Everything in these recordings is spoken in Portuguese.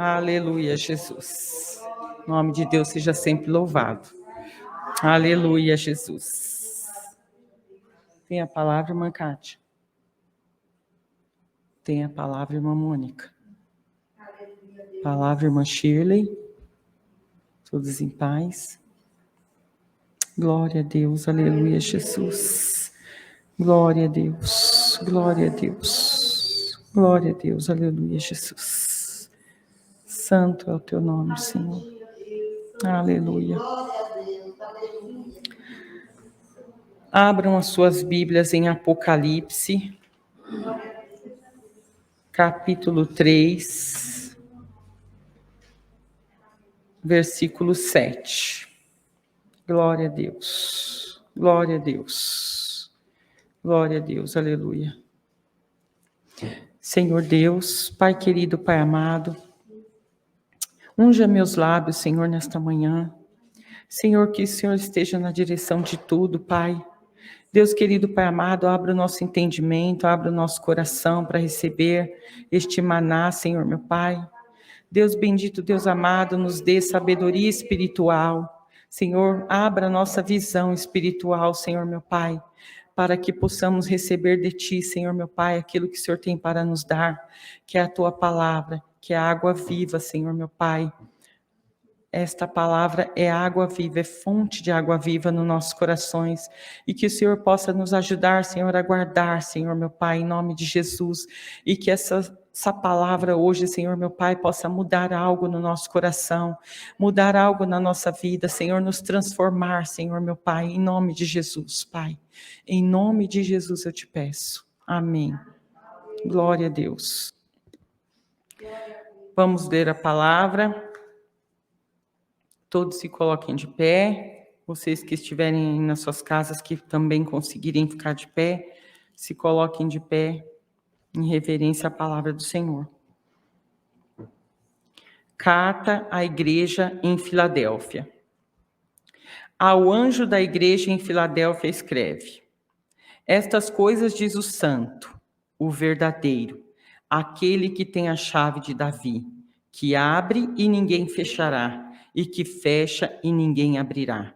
Aleluia, Jesus. O nome de Deus seja sempre louvado. Aleluia, Jesus. Tem a palavra, irmã Kátia? Tem a palavra, irmã Mônica? Palavra, irmã Shirley? Todos em paz? Glória a Deus, aleluia, Jesus. Glória a Deus, glória a Deus. Glória a Deus, aleluia, Jesus. Santo é o teu nome, Senhor. Aleluia. Abram as suas Bíblias em Apocalipse, capítulo 3, versículo 7. Glória a Deus, glória a Deus, glória a Deus, aleluia. Senhor Deus, Pai querido, Pai amado, unja meus lábios, Senhor, nesta manhã. Senhor, que o Senhor esteja na direção de tudo, Pai. Deus querido, Pai amado, abra o nosso entendimento, abra o nosso coração para receber este maná, Senhor, meu Pai. Deus bendito, Deus amado, nos dê sabedoria espiritual. Senhor, abra a nossa visão espiritual, Senhor, meu Pai, para que possamos receber de Ti, Senhor, meu Pai, aquilo que o Senhor tem para nos dar, que é a Tua palavra, que é a água viva, Senhor, meu Pai. Esta palavra é água viva, é fonte de água viva nos nossos corações, e que o Senhor possa nos ajudar, Senhor, a guardar, Senhor, meu Pai, em nome de Jesus, e que essa palavra hoje, Senhor, meu Pai, possa mudar algo no nosso coração, mudar algo na nossa vida, Senhor, nos transformar, Senhor, meu Pai, em nome de Jesus, Pai, em nome de Jesus eu te peço, amém. Glória a Deus. Vamos ler a palavra. Todos se coloquem de pé. Vocês que estiverem aí nas suas casas, que também conseguirem ficar de pé, se coloquem de pé em reverência à palavra do Senhor. Carta à igreja em Filadélfia. Ao anjo da igreja em Filadélfia escreve: Estas coisas diz o santo, o verdadeiro, aquele que tem a chave de Davi, que abre e ninguém fechará, e que fecha e ninguém abrirá.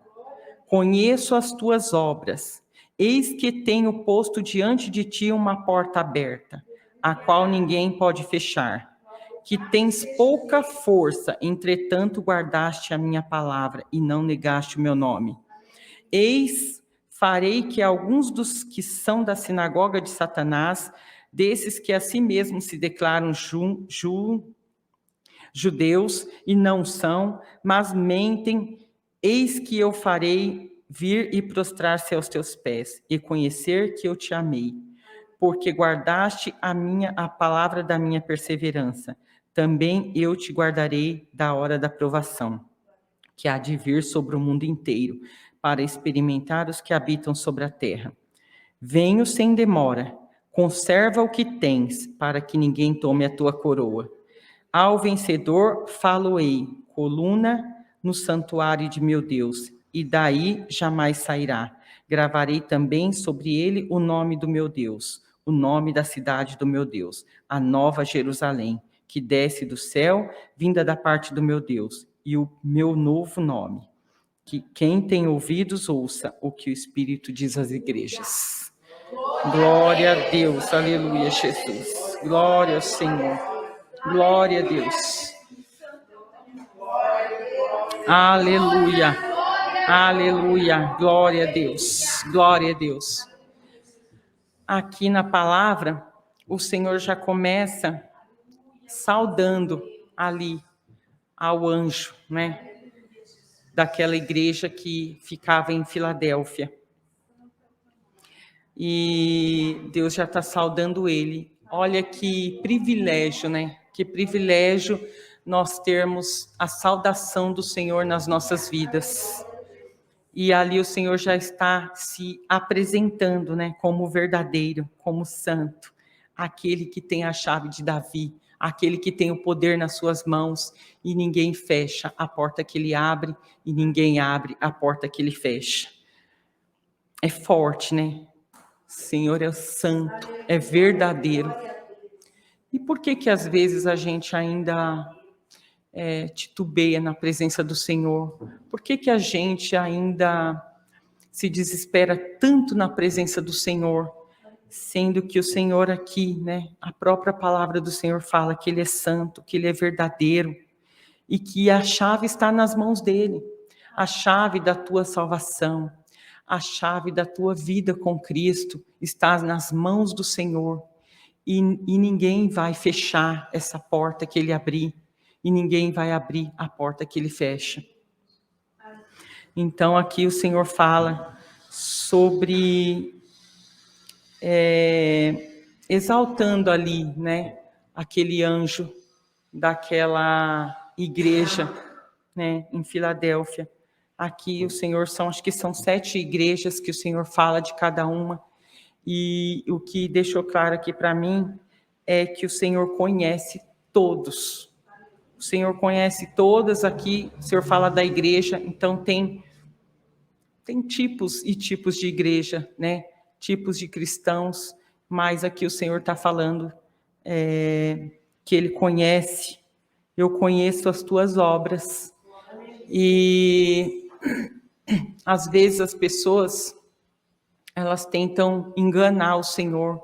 Conheço as tuas obras, eis que tenho posto diante de ti uma porta aberta, a qual ninguém pode fechar. Que tens pouca força, entretanto guardaste a minha palavra e não negaste o meu nome. Eis, farei que alguns dos que são da sinagoga de Satanás, desses que a si mesmos se declaram judeus e não são, mas mentem, eis que eu farei vir e prostrar-se aos teus pés, e conhecer que eu te amei, porque guardaste a palavra da minha perseverança. Também eu te guardarei da hora da provação, que há de vir sobre o mundo inteiro, para experimentar os que habitam sobre a terra. Venho sem demora, conserva o que tens, para que ninguém tome a tua coroa. Ao vencedor falo-ei, coluna no santuário de meu Deus, e daí jamais sairá. Gravarei também sobre ele o nome do meu Deus, o nome da cidade do meu Deus, a nova Jerusalém, que desce do céu, vinda da parte do meu Deus, e o meu novo nome. Que quem tem ouvidos ouça o que o Espírito diz às igrejas. Glória a Deus, aleluia, Jesus. Glória ao Senhor. Glória a Deus. Aleluia. Aleluia. Glória a Deus. Glória a Deus. Aqui na palavra, o Senhor já começa saudando ali ao anjo, né? Daquela igreja que ficava em Filadélfia. E Deus já está saudando ele. Olha que privilégio, né? Que privilégio nós termos a saudação do Senhor nas nossas vidas. E ali o Senhor já está se apresentando, né? Como verdadeiro, como santo. Aquele que tem a chave de Davi. Aquele que tem o poder nas suas mãos. E ninguém fecha a porta que ele abre. E ninguém abre a porta que ele fecha. É forte, né? Senhor é santo, é verdadeiro. E por que às vezes a gente ainda titubeia na presença do Senhor? Por que que a gente ainda se desespera tanto na presença do Senhor, sendo que o Senhor aqui, né, a própria palavra do Senhor fala que Ele é santo, que Ele é verdadeiro e que a chave está nas mãos dEle, a chave da tua salvação, a chave da tua vida com Cristo está nas mãos do Senhor e ninguém vai fechar essa porta que Ele abrir e ninguém vai abrir a porta que Ele fecha. Então aqui o Senhor fala sobre exaltando ali, né, aquele anjo daquela igreja, né, em Filadélfia. Aqui o Senhor acho que são 7 igrejas que o Senhor fala de cada uma, e o que deixou claro aqui para mim é que o Senhor conhece todos. O Senhor conhece todas aqui, o Senhor fala da igreja, então tem tipos e tipos de igreja, né? Tipos de cristãos, mas aqui o Senhor está falando que Ele conhece. Eu conheço as tuas obras. E às vezes as pessoas, elas tentam enganar o Senhor,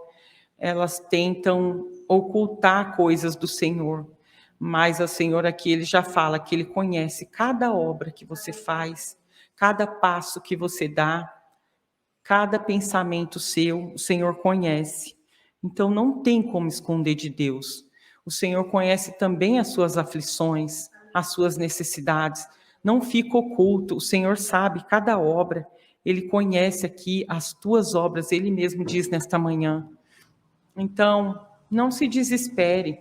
elas tentam ocultar coisas do Senhor, mas o Senhor aqui, Ele já fala que Ele conhece cada obra que você faz, cada passo que você dá, cada pensamento seu, o Senhor conhece. Então não tem como esconder de Deus. O Senhor conhece também as suas aflições, as suas necessidades. Não fica oculto, o Senhor sabe cada obra. Ele conhece aqui as tuas obras, Ele mesmo diz nesta manhã. Então, não se desespere.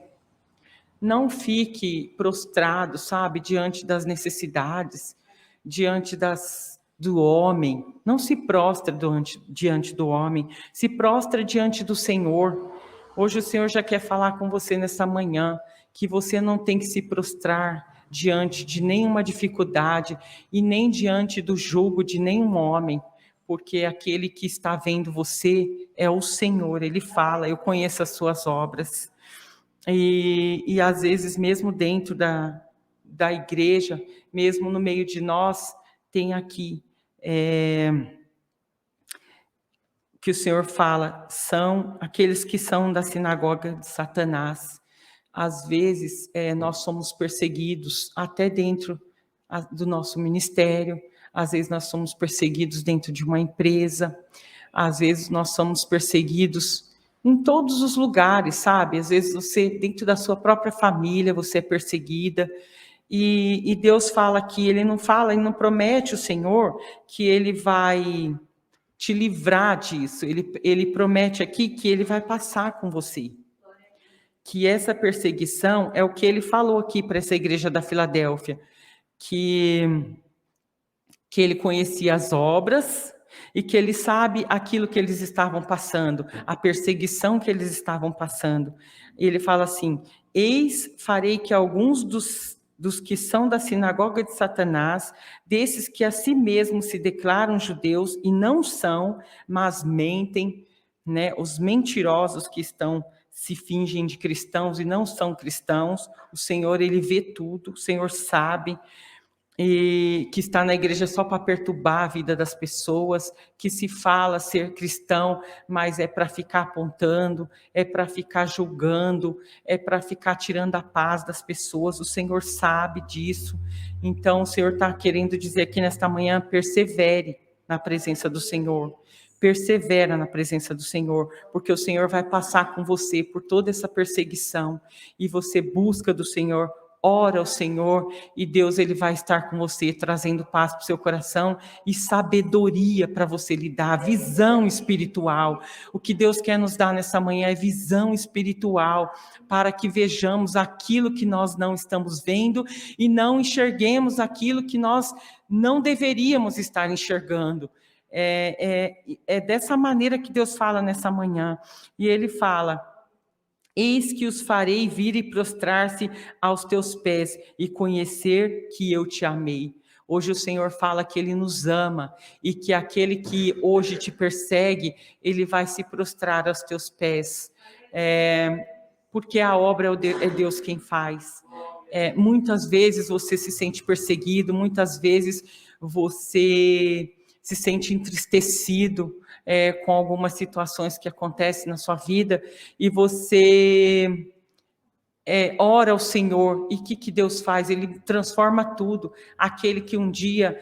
Não fique prostrado, sabe, diante das necessidades, diante do homem. Não se prostra diante do homem, se prostra diante do Senhor. Hoje o Senhor já quer falar com você nessa manhã, que você não tem que se prostrar diante de nenhuma dificuldade e nem diante do jugo de nenhum homem, porque aquele que está vendo você é o Senhor. Ele fala, eu conheço as suas obras. E às vezes, mesmo dentro da igreja, mesmo no meio de nós, tem aqui que o Senhor fala, são aqueles que são da sinagoga de Satanás. Às vezes, nós somos perseguidos até dentro do nosso ministério, às vezes nós somos perseguidos dentro de uma empresa, às vezes nós somos perseguidos em todos os lugares, sabe? Às vezes você, dentro da sua própria família, você é perseguida, e Deus fala que Ele não promete o Senhor que Ele vai te livrar disso, Ele promete aqui que Ele vai passar com você. Que essa perseguição é o que Ele falou aqui para essa igreja da Filadélfia, que Ele conhecia as obras e que Ele sabe aquilo que eles estavam passando, a perseguição que eles estavam passando. Ele fala assim, eis, farei que alguns dos que são da sinagoga de Satanás, desses que a si mesmos se declaram judeus e não são, mas mentem, né? Os mentirosos que se fingem de cristãos e não são cristãos, o Senhor, Ele vê tudo, o Senhor sabe, e que está na igreja só para perturbar a vida das pessoas, que se fala ser cristão, mas é para ficar apontando, é para ficar julgando, é para ficar tirando a paz das pessoas. O Senhor sabe disso. Então, o Senhor está querendo dizer aqui nesta manhã, persevere na presença do Senhor. Persevera na presença do Senhor, porque o Senhor vai passar com você por toda essa perseguição, e você busca do Senhor, ora ao Senhor, e Deus, Ele vai estar com você, trazendo paz para o seu coração e sabedoria para você lidar, visão espiritual. O que Deus quer nos dar nessa manhã é visão espiritual, para que vejamos aquilo que nós não estamos vendo e não enxerguemos aquilo que nós não deveríamos estar enxergando. É dessa maneira que Deus fala nessa manhã, e Ele fala, eis que os farei vir e prostrar-se aos teus pés e conhecer que eu te amei. Hoje o Senhor fala que Ele nos ama e que aquele que hoje te persegue, Ele vai se prostrar aos teus pés, porque a obra é Deus quem faz. Muitas vezes você se sente perseguido, muitas vezes você se sente entristecido com algumas situações que acontecem na sua vida, e você ora ao Senhor, e o que Deus faz? Ele transforma tudo. Aquele que um dia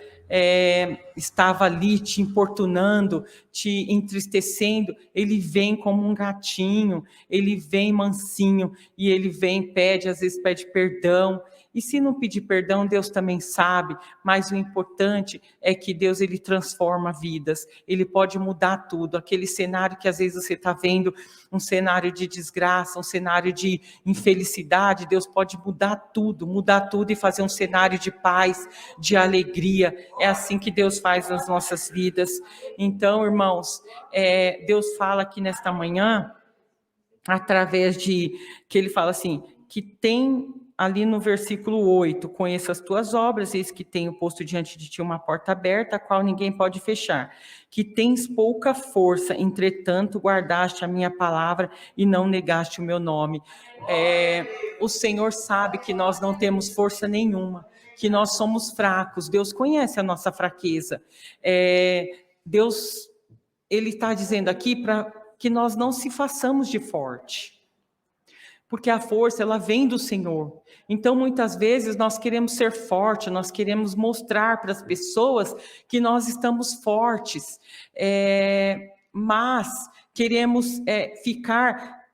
estava ali te importunando, te entristecendo, ele vem como um gatinho, ele vem mansinho, e ele vem, às vezes pede perdão. E se não pedir perdão, Deus também sabe, mas o importante é que Deus, ele transforma vidas, ele pode mudar tudo. Aquele cenário que às vezes você está vendo, um cenário de desgraça, um cenário de infelicidade, Deus pode mudar tudo e fazer um cenário de paz, de alegria. É assim que Deus faz nas nossas vidas. Então, irmãos, Deus fala aqui nesta manhã, através de, que ele fala assim, que tem ali no versículo 8, conheço as tuas obras, eis que tenho posto diante de ti uma porta aberta, a qual ninguém pode fechar, que tens pouca força, entretanto guardaste a minha palavra e não negaste o meu nome. O Senhor sabe que nós não temos força nenhuma, que nós somos fracos. Deus conhece a nossa fraqueza. Deus, ele está dizendo aqui para que nós não se façamos de forte, porque a força, ela vem do Senhor. Então, muitas vezes, nós queremos ser fortes, nós queremos mostrar para as pessoas que nós estamos fortes, mas queremos ficar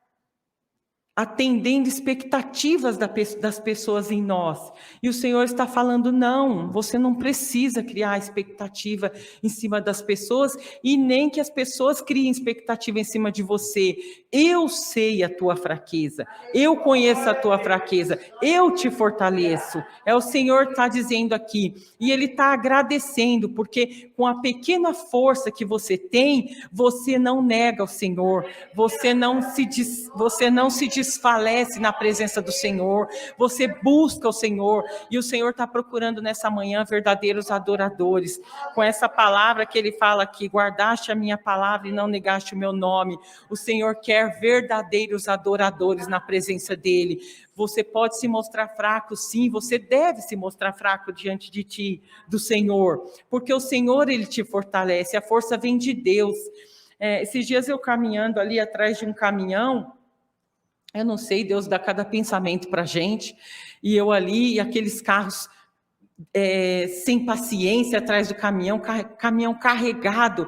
atendendo expectativas das pessoas em nós. E o Senhor está falando, não, você não precisa criar expectativa em cima das pessoas, e nem que as pessoas criem expectativa em cima de você. Eu sei a tua fraqueza, eu conheço a tua fraqueza, eu te fortaleço. O Senhor está dizendo aqui, e Ele está agradecendo, porque com a pequena força que você tem, você não nega o Senhor, você não se desfalece na presença do Senhor, você busca o Senhor, e o Senhor está procurando nessa manhã verdadeiros adoradores, com essa palavra que Ele fala aqui, guardaste a minha palavra e não negaste o meu nome. O Senhor quer verdadeiros adoradores na presença dEle. Você pode se mostrar fraco, sim, você deve se mostrar fraco diante de ti, do Senhor, porque o Senhor, Ele te fortalece, a força vem de Deus. Esses dias eu caminhando ali atrás de um caminhão, eu não sei, Deus dá cada pensamento para a gente, e eu ali, e aqueles carros sem paciência atrás do caminhão carregado,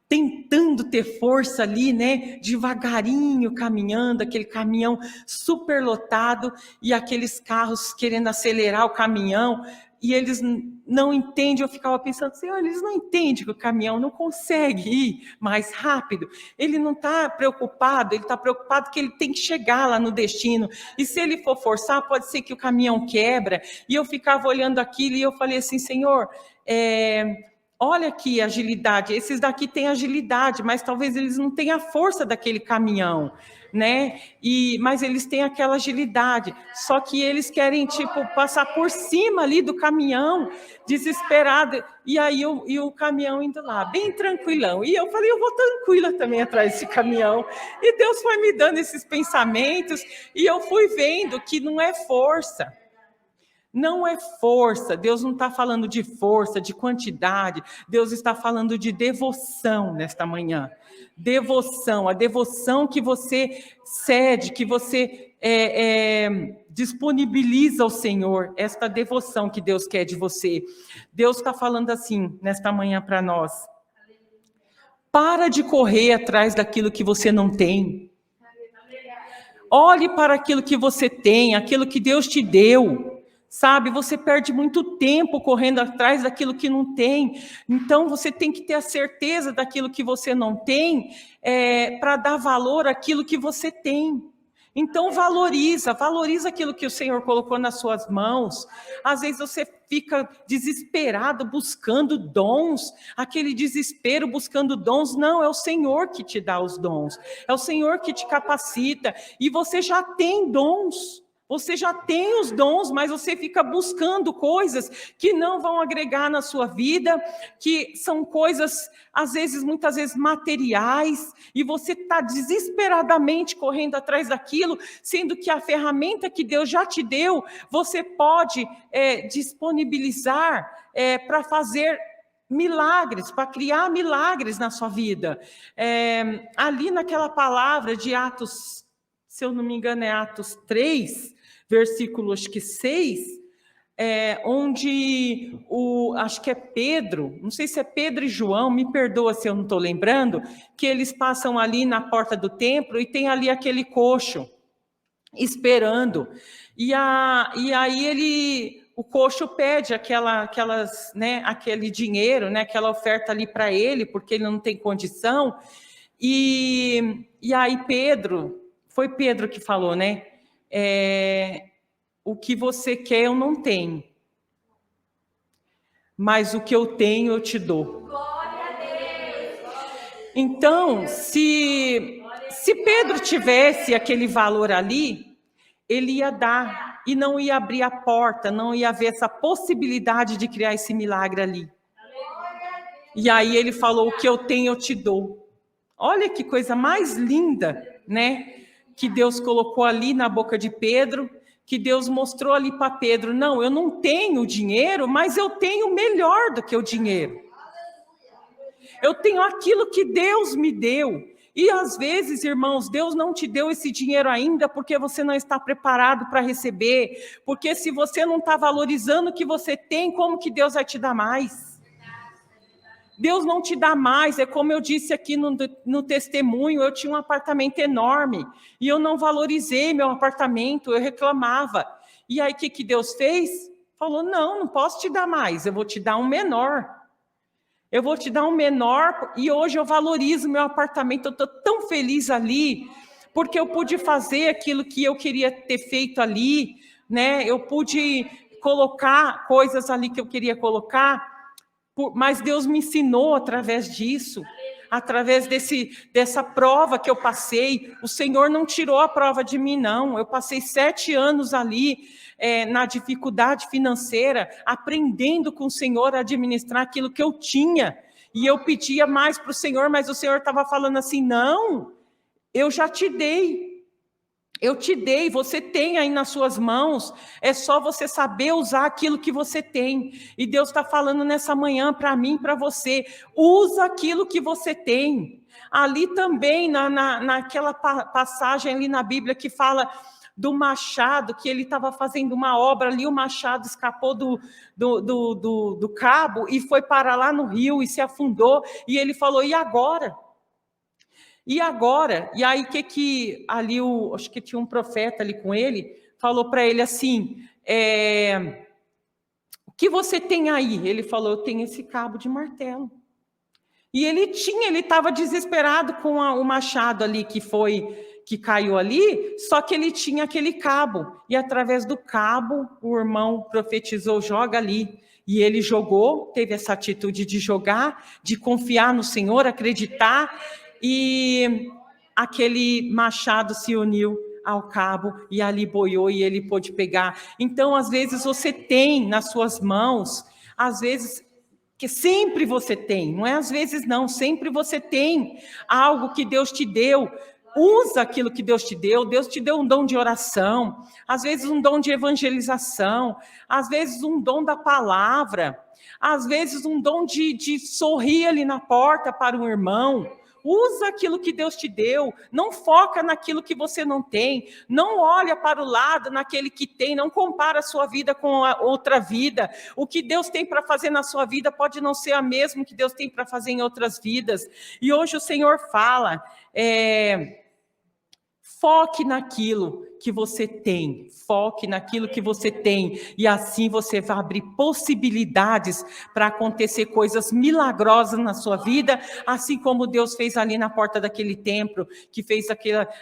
tentando ter força ali, né, devagarinho caminhando, aquele caminhão superlotado, e aqueles carros querendo acelerar o caminhão, e eles não entendem. Eu ficava pensando, Senhor, eles não entendem que o caminhão não consegue ir mais rápido. Ele não está preocupado, ele está preocupado que ele tem que chegar lá no destino, e se ele for forçar, pode ser que o caminhão quebra. E eu ficava olhando aquilo, e eu falei assim, Senhor, olha aqui a agilidade, esses daqui têm agilidade, mas talvez eles não tenham a força daquele caminhão, né? Mas eles têm aquela agilidade, só que eles querem, passar por cima ali do caminhão, desesperado, e aí o caminhão indo lá, bem tranquilão, e eu falei, eu vou tranquila também atrás desse caminhão, e Deus foi me dando esses pensamentos, e eu fui vendo que não é força. Não é força, Deus não está falando de força, de quantidade, Deus está falando de devoção nesta manhã. Devoção, a devoção que você cede, que você disponibiliza ao Senhor, esta devoção que Deus quer de você. Deus está falando assim nesta manhã para nós. Para de correr atrás daquilo que você não tem. Olhe para aquilo que você tem, aquilo que Deus te deu. Sabe, você perde muito tempo correndo atrás daquilo que não tem. Então, você tem que ter a certeza daquilo que você não tem, para dar valor àquilo que você tem. Então, valoriza aquilo que o Senhor colocou nas suas mãos. Às vezes você fica desesperado buscando dons, aquele desespero buscando dons. Não, é o Senhor que te dá os dons, é o Senhor que te capacita, e você já tem dons. Você já tem os dons, mas você fica buscando coisas que não vão agregar na sua vida, que são coisas, às vezes, muitas vezes, materiais, e você está desesperadamente correndo atrás daquilo, sendo que a ferramenta que Deus já te deu, você pode disponibilizar para fazer milagres, para criar milagres na sua vida. Ali naquela palavra de Atos, se eu não me engano é Atos 3, versículo acho que 6, onde acho que é Pedro, não sei se é Pedro e João, me perdoa se eu não estou lembrando, que eles passam ali na porta do templo e tem ali aquele coxo esperando, e aí o coxo pede aquele dinheiro, né, aquela oferta ali para ele, porque ele não tem condição, e aí foi Pedro que falou, né, o que você quer eu não tenho, mas o que eu tenho eu te dou. Então, se Pedro tivesse aquele valor ali, ele ia dar e não ia abrir a porta, não ia haver essa possibilidade de criar esse milagre ali. E aí ele falou, o que eu tenho eu te dou. Olha que coisa mais linda, né? Que Deus colocou ali na boca de Pedro, que Deus mostrou ali para Pedro, não, eu não tenho dinheiro, mas eu tenho melhor do que o dinheiro. Eu tenho aquilo que Deus me deu. E às vezes, irmãos, Deus não te deu esse dinheiro ainda porque você não está preparado para receber. Porque se você não está valorizando o que você tem, como que Deus vai te dar mais? Deus não te dá mais, é como eu disse aqui no testemunho, eu tinha um apartamento enorme, e eu não valorizei meu apartamento, eu reclamava. E aí o que Deus fez? Falou, não posso te dar mais, eu vou te dar um menor. Eu vou te dar um menor, e hoje eu valorizo meu apartamento, eu estou tão feliz ali, porque eu pude fazer aquilo que eu queria ter feito ali, né? Eu pude colocar coisas ali que eu queria colocar, mas Deus me ensinou através disso, através dessa prova que eu passei. O Senhor não tirou a prova de mim, não. Eu passei 7 anos ali, na dificuldade financeira, aprendendo com o Senhor a administrar aquilo que eu tinha. E eu pedia mais para o Senhor, mas o Senhor estava falando assim, não, eu já te dei. Eu te dei, você tem aí nas suas mãos, é só você saber usar aquilo que você tem. E Deus está falando nessa manhã para mim, para você, usa aquilo que você tem. Ali também, naquela passagem ali na Bíblia que fala do machado, que ele estava fazendo uma obra ali, o machado escapou do cabo e foi parar lá no rio e se afundou, e ele falou, e agora? E agora? E aí que ali, acho que tinha um profeta ali com ele, falou para ele assim, o que você tem aí? Ele falou, eu tenho esse cabo de martelo. E ele estava desesperado com o machado ali que caiu ali, só que ele tinha aquele cabo. E através do cabo, o irmão profetizou, joga ali. E ele jogou, teve essa atitude de jogar, de confiar no Senhor, acreditar, e aquele machado se uniu ao cabo e ali boiou e ele pôde pegar. Então, às vezes você tem nas suas mãos, às vezes, que sempre você tem, não é às vezes não, sempre você tem algo que Deus te deu. Usa aquilo que Deus te deu um dom de oração, às vezes um dom de evangelização, às vezes um dom da palavra, às vezes um dom de sorrir ali na porta para um irmão. Usa aquilo que Deus te deu, não foca naquilo que você não tem, não olha para o lado naquele que tem, não compara a sua vida com a outra vida. O que Deus tem para fazer na sua vida pode não ser a mesma que Deus tem para fazer em outras vidas. E hoje o Senhor fala, foque naquilo que você tem, foque naquilo que você tem, e assim você vai abrir possibilidades para acontecer coisas milagrosas na sua vida, assim como Deus fez ali na porta daquele templo, que fez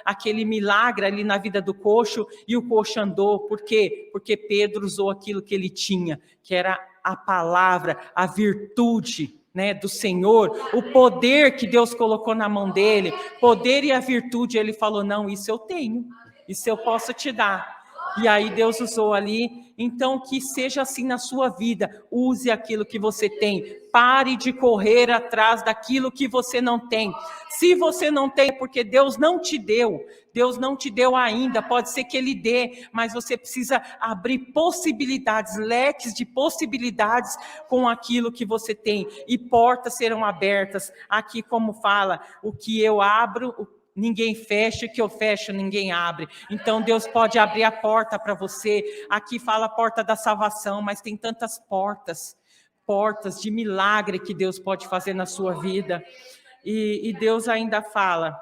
aquele milagre ali na vida do coxo, e o coxo andou. Por quê? Porque Pedro usou aquilo que ele tinha, que era a palavra, a virtude, né, do Senhor, o poder que Deus colocou na mão dele, poder e a virtude. Ele falou, não, isso eu tenho, isso eu posso te dar. E aí Deus usou ali. Então, que seja assim na sua vida. Use aquilo que você tem. Pare de correr atrás daquilo que você não tem. Se você não tem, é porque Deus não te deu. Deus não te deu ainda. Pode ser que Ele dê, mas você precisa abrir possibilidades, leques de possibilidades com aquilo que você tem. E portas serão abertas. Aqui, como fala, o que eu abro, ninguém fecha, que eu fecho, ninguém abre. Então Deus pode abrir a porta para você. Aqui fala a porta da salvação, mas tem tantas portas de milagre que Deus pode fazer na sua vida. E Deus ainda fala: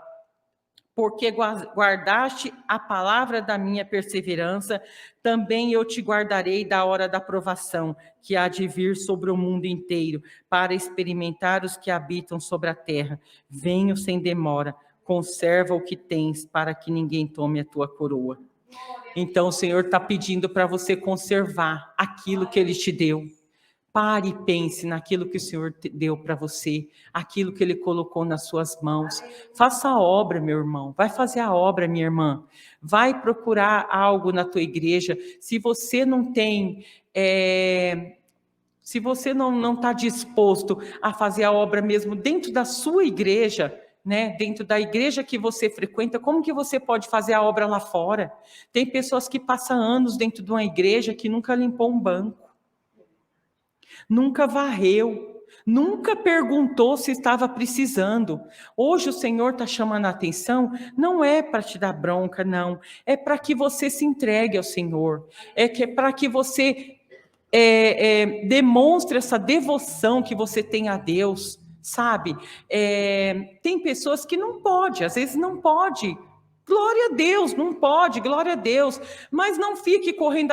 porque guardaste a palavra da minha perseverança, também eu te guardarei da hora da provação, que há de vir sobre o mundo inteiro, para experimentar os que habitam sobre a terra. Venho sem demora, conserva o que tens, para que ninguém tome a tua coroa. Então o Senhor está pedindo para você conservar aquilo que Ele te deu. Pare e pense naquilo que o Senhor deu para você, aquilo que Ele colocou nas suas mãos. Faça a obra, meu irmão. Vai fazer a obra, minha irmã. Vai procurar algo na tua igreja. Se você não tem, se você não está disposto a fazer a obra mesmo dentro da sua igreja, né, dentro da igreja que você frequenta, como que você pode fazer a obra lá fora? Tem pessoas que passam anos dentro de uma igreja que nunca limpou um banco. Nunca varreu, nunca perguntou se estava precisando. Hoje o Senhor está chamando a atenção, não é para te dar bronca, não. É para que você se entregue ao Senhor. É para que você demonstre essa devoção que você tem a Deus, sabe? Tem pessoas que não pode, às vezes não pode. Glória a Deus, não pode, glória a Deus, mas não fique correndo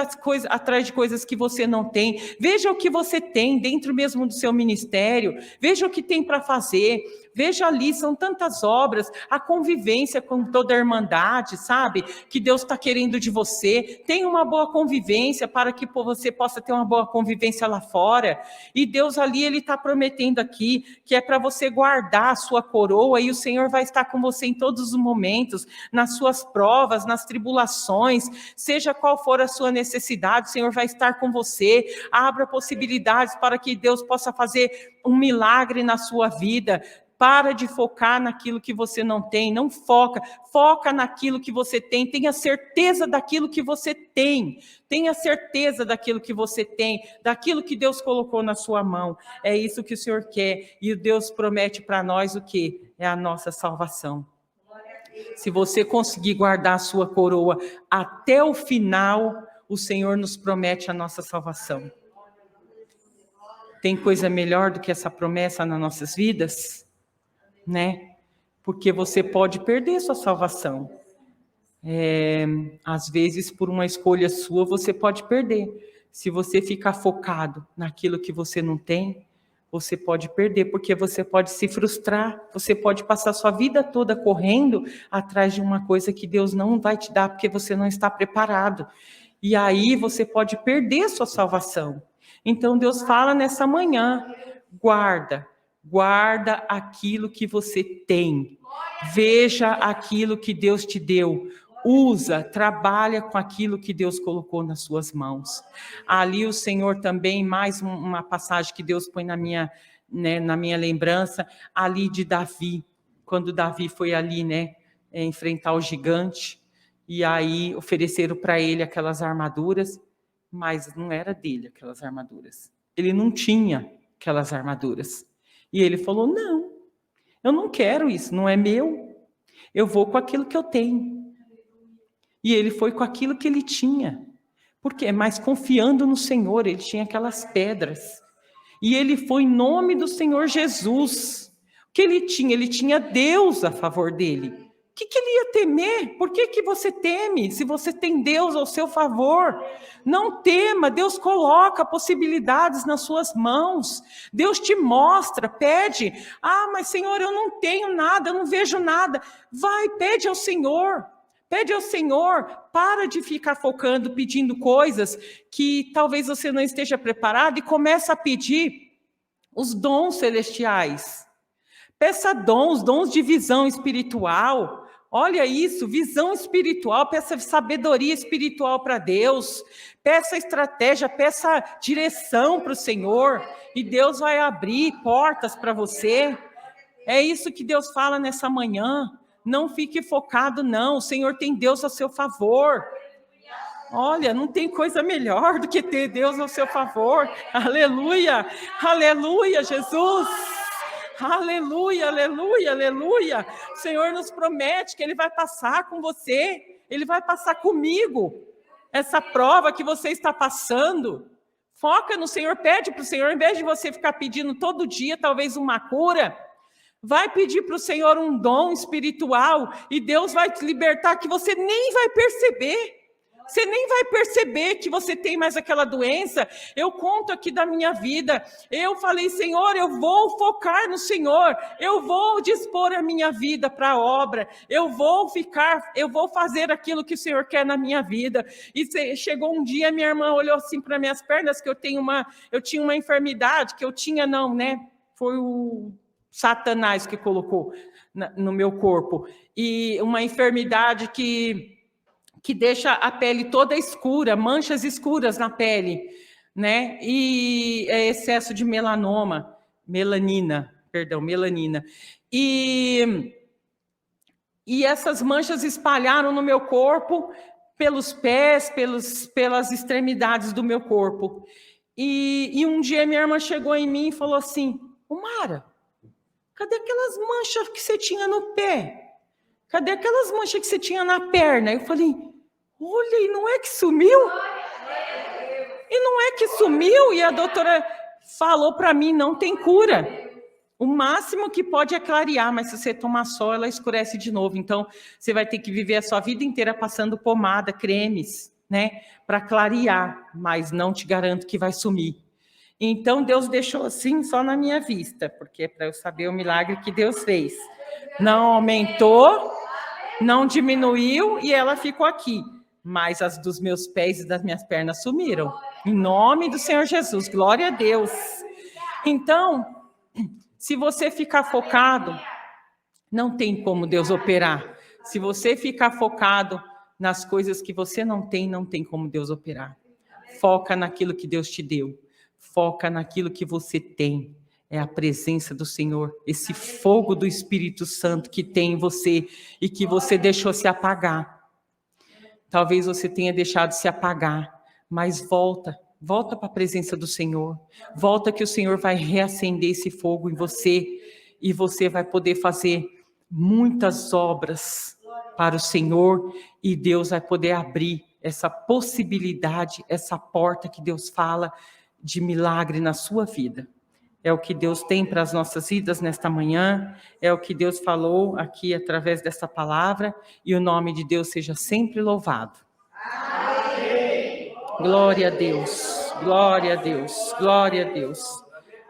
atrás de coisas que você não tem. Veja o que você tem dentro mesmo do seu ministério, veja o que tem para fazer, veja ali, são tantas obras, a convivência com toda a irmandade, sabe? Que Deus está querendo de você. Tenha uma boa convivência para que você possa ter uma boa convivência lá fora. E Deus ali, Ele está prometendo aqui que é para você guardar a sua coroa e o Senhor vai estar com você em todos os momentos, nas suas provas, nas tribulações, seja qual for a sua necessidade, o Senhor vai estar com você. Abra possibilidades para que Deus possa fazer um milagre na sua vida. Para de focar naquilo que você não tem, não foca naquilo que você tem, tenha certeza daquilo que você tem, tenha certeza daquilo que você tem, daquilo que Deus colocou na sua mão. É isso que o Senhor quer, e o Deus promete para nós o quê? É a nossa salvação. Se você conseguir guardar a sua coroa até o final, o Senhor nos promete a nossa salvação. Tem coisa melhor do que essa promessa nas nossas vidas? Né? Porque você pode perder sua salvação. Às vezes, por uma escolha sua, você pode perder. Se você ficar focado naquilo que você não tem, você pode perder, porque você pode se frustrar, você pode passar sua vida toda correndo atrás de uma coisa que Deus não vai te dar, porque você não está preparado. E aí você pode perder sua salvação. Então Deus fala nessa manhã: guarda aquilo que você tem. Veja aquilo que Deus te deu. Usa, trabalha com aquilo que Deus colocou nas suas mãos. Ali o Senhor também, mais uma passagem que Deus põe na minha lembrança, ali de Davi, quando Davi foi ali, enfrentar o gigante, e aí ofereceram para ele aquelas armaduras, mas não era dele aquelas armaduras. Ele não tinha aquelas armaduras. E ele falou: não, eu não quero isso, não é meu. Eu vou com aquilo que eu tenho. E ele foi com aquilo que ele tinha. Por quê? Mas confiando no Senhor, ele tinha aquelas pedras. E ele foi em nome do Senhor Jesus. O que ele tinha? Ele tinha Deus a favor dele. O que ele ia temer? Por que você teme se você tem Deus ao seu favor? Não tema, Deus coloca possibilidades nas suas mãos. Deus te mostra, pede. Ah, mas Senhor, eu não tenho nada, eu não vejo nada. Vai, pede ao Senhor. Pede ao Senhor, para de ficar focando, pedindo coisas que talvez você não esteja preparado, e começa a pedir os dons celestiais. Peça dons de visão espiritual, Olha isso, visão espiritual, peça sabedoria espiritual para Deus, peça estratégia, peça direção para o Senhor, e Deus vai abrir portas para você. É isso que Deus fala nessa manhã. Não fique focado, não. O Senhor tem Deus a seu favor. Olha, não tem coisa melhor do que ter Deus ao seu favor. Aleluia, aleluia, Jesus. Aleluia, aleluia, aleluia. O Senhor nos promete que Ele vai passar com você, Ele vai passar comigo. Essa prova que você está passando, foca no Senhor, pede para o Senhor, em vez de você ficar pedindo todo dia, talvez uma cura, vai pedir para o Senhor um dom espiritual, e Deus vai te libertar que você nem vai perceber. Você nem vai perceber que você tem mais aquela doença. Eu conto aqui da minha vida. Eu falei, Senhor, eu vou focar no Senhor. Eu vou dispor a minha vida para a obra. Eu vou fazer aquilo que o Senhor quer na minha vida. E chegou um dia, minha irmã olhou assim para minhas pernas, que eu tinha uma enfermidade, que eu tinha não, né? Foi o Satanás que colocou no meu corpo. E uma enfermidade que deixa a pele toda escura, manchas escuras na pele, né? E é excesso de melanina. E essas manchas espalharam no meu corpo, pelos pés, pelas extremidades do meu corpo. E um dia minha irmã chegou em mim e falou assim, Mara, cadê aquelas manchas que você tinha no pé? Cadê aquelas manchas que você tinha na perna? Eu falei, olha, e não é que sumiu? E não é que sumiu? E a doutora falou para mim, não tem cura. O máximo que pode é clarear, mas se você tomar sol, ela escurece de novo. Então, você vai ter que viver a sua vida inteira passando pomada, cremes, né? Para clarear, mas não te garanto que vai sumir. Então, Deus deixou assim só na minha vista, porque é para eu saber o milagre que Deus fez. Não aumentou, não diminuiu e ela ficou aqui. Mas as dos meus pés e das minhas pernas sumiram. Em nome do Senhor Jesus, glória a Deus. Então, se você ficar focado, não tem como Deus operar. Se você ficar focado nas coisas que você não tem como Deus operar. Foca naquilo que Deus te deu. Foca naquilo que você tem. É a presença do Senhor, esse fogo do Espírito Santo que tem em você e que você deixou se apagar. Talvez você tenha deixado se apagar, mas volta para a presença do Senhor. Volta que o Senhor vai reacender esse fogo em você e você vai poder fazer muitas obras para o Senhor e Deus vai poder abrir essa possibilidade, essa porta que Deus fala de milagre na sua vida. É o que Deus tem para as nossas vidas nesta manhã, é o que Deus falou aqui através dessa palavra, e o nome de Deus seja sempre louvado. Amém. Glória a Deus, glória a Deus, glória a Deus.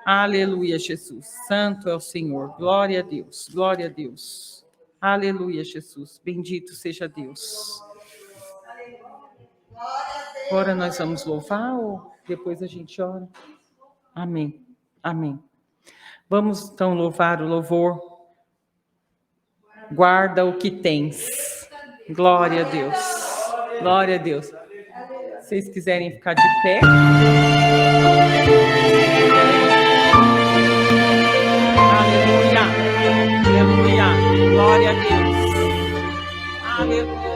Aleluia, Jesus. Santo é o Senhor. Glória a Deus, glória a Deus. Aleluia, Jesus. Bendito seja Deus. Agora nós vamos louvar ou depois a gente ora? Amém. Amém. Vamos então louvar o louvor. Guarda o que tens. Glória a Deus. Glória a Deus. Se vocês quiserem ficar de pé. Aleluia. Aleluia. Glória a Deus. Aleluia.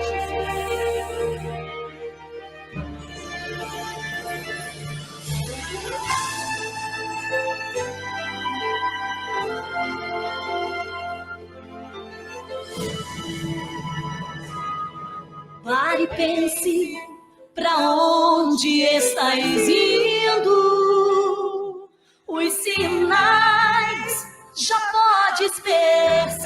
Pare e pense, pra onde estáis indo? Os sinais já podes perceber.